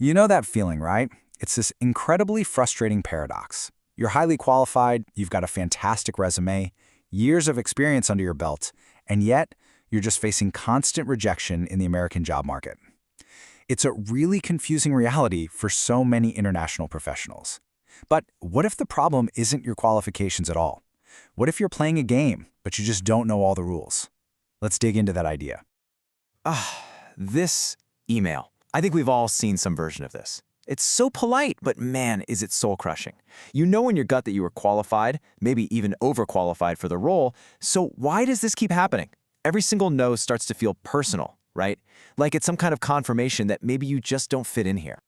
You know that feeling, right? It's this incredibly frustrating paradox. You're highly qualified, you've got a fantastic resume, years of experience under your belt, and yet you're just facing constant rejection in the American job market. It's a really confusing reality for so many international professionals. But what if the problem isn't your qualifications at all? What if you're playing a game, but you just don't know all the rules? Let's dig into that idea. This email. I think we've all seen some version of this. It's so polite, but man, is it soul-crushing. You know in your gut that you were qualified, maybe even overqualified for the role, so why does this keep happening? Every single no starts to feel personal, right? Like it's some kind of confirmation that maybe you just don't fit in here.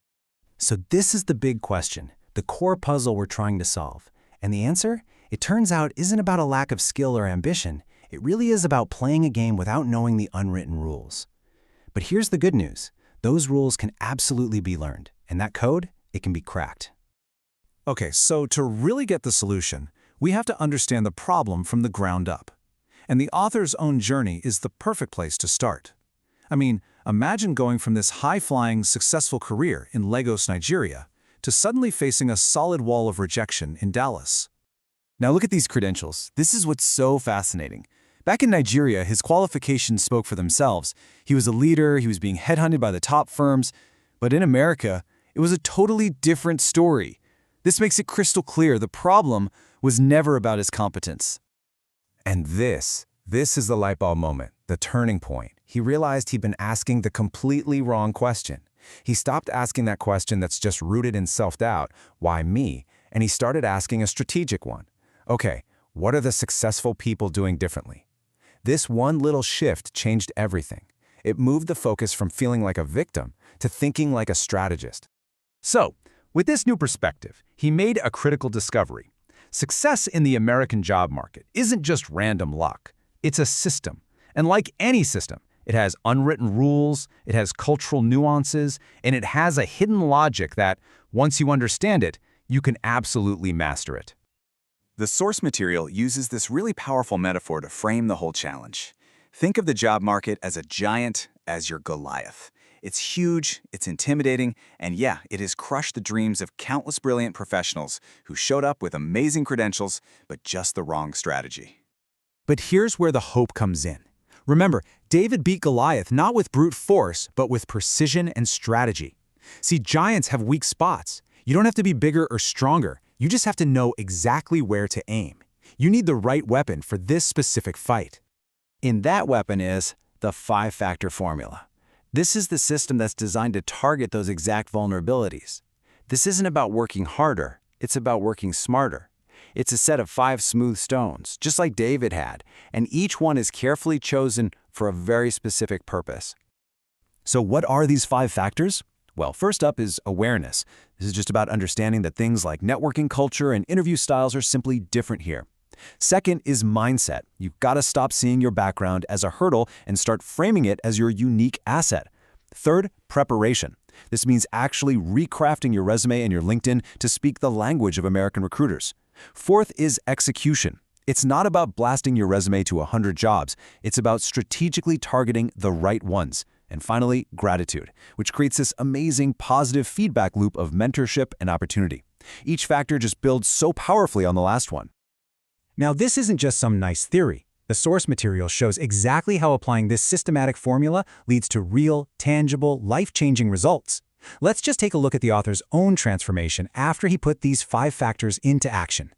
So this is the big question, the core puzzle we're trying to solve. And the answer, it turns out, isn't about a lack of skill or ambition. It really is about playing a game without knowing the unwritten rules. But here's the good news. Those rules can absolutely be learned. And that code, it can be cracked. Okay, so to really get the solution, we have to understand the problem from the ground up. And the author's own journey is the perfect place to start. I mean, imagine going from this high-flying, successful career in Lagos, Nigeria, to suddenly facing a solid wall of rejection in Dallas. Now look at these credentials. This is what's so fascinating. Back in Nigeria, his qualifications spoke for themselves. He was a leader, he was being headhunted by the top firms. But in America, it was a totally different story. This makes it crystal clear the problem was never about his competence. And this is the light bulb moment, the turning point. He realized he'd been asking the completely wrong question. He stopped asking that question that's just rooted in self-doubt, why me? And he started asking a strategic one. Okay, what are the successful people doing differently? This one little shift changed everything. It moved the focus from feeling like a victim to thinking like a strategist. So, with this new perspective, he made a critical discovery. Success in the American job market isn't just random luck. It's a system. And like any system, it has unwritten rules, it has cultural nuances, and it has a hidden logic that, once you understand it, you can absolutely master it. The source material uses this really powerful metaphor to frame the whole challenge. Think of the job market as a giant, as your Goliath. It's huge, it's intimidating, and yeah, it has crushed the dreams of countless brilliant professionals who showed up with amazing credentials, but just the wrong strategy. But here's where the hope comes in. Remember, David beat Goliath not with brute force, but with precision and strategy. See, giants have weak spots. You don't have to be bigger or stronger. You just have to know exactly where to aim. You need the right weapon for this specific fight. And that weapon is the 5-factor formula. This is the system that's designed to target those exact vulnerabilities. This isn't about working harder, it's about working smarter. It's a set of 5 smooth stones, just like David had, and each one is carefully chosen for a very specific purpose. So what are these 5 factors? Well, first up is awareness. This is just about understanding that things like networking culture and interview styles are simply different here. Second is mindset. You've got to stop seeing your background as a hurdle and start framing it as your unique asset. Third, preparation. This means actually recrafting your resume and your LinkedIn to speak the language of American recruiters. Fourth is execution. It's not about blasting your resume to 100 jobs. It's about strategically targeting the right ones. And finally, gratitude, which creates this amazing positive feedback loop of mentorship and opportunity. Each factor just builds so powerfully on the last one. Now, this isn't just some nice theory. The source material shows exactly how applying this systematic formula leads to real, tangible, life-changing results. Let's just take a look at the author's own transformation after he put these 5 factors into action.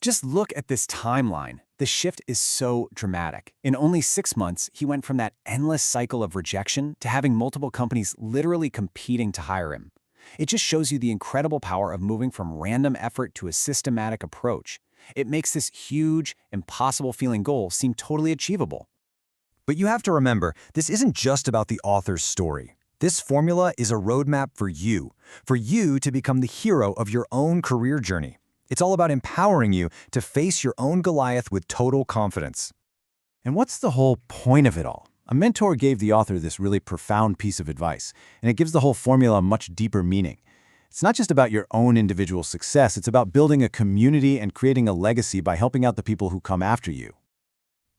Just look at this timeline. The shift is so dramatic. In only 6 months, he went from that endless cycle of rejection to having multiple companies literally competing to hire him. It just shows you the incredible power of moving from random effort to a systematic approach. It makes this huge, impossible-feeling goal seem totally achievable. But you have to remember, this isn't just about the author's story. This formula is a roadmap for you to become the hero of your own career journey. It's all about empowering you to face your own Goliath with total confidence. And what's the whole point of it all? A mentor gave the author this really profound piece of advice, and it gives the whole formula a much deeper meaning. It's not just about your own individual success, it's about building a community and creating a legacy by helping out the people who come after you.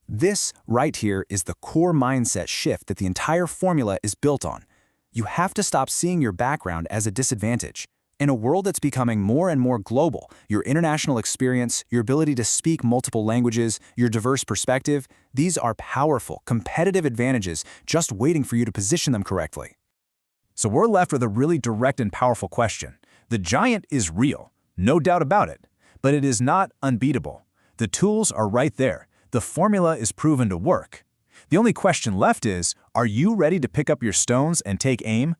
This right here is the core mindset shift that the entire formula is built on. You have to stop seeing your background as a disadvantage. In a world that's becoming more and more global, your international experience, your ability to speak multiple languages, your diverse perspective, these are powerful, competitive advantages just waiting for you to position them correctly. So we're left with a really direct and powerful question. The giant is real, no doubt about it, but it is not unbeatable. The tools are right there. The formula is proven to work. The only question left is, are you ready to pick up your stones and take aim?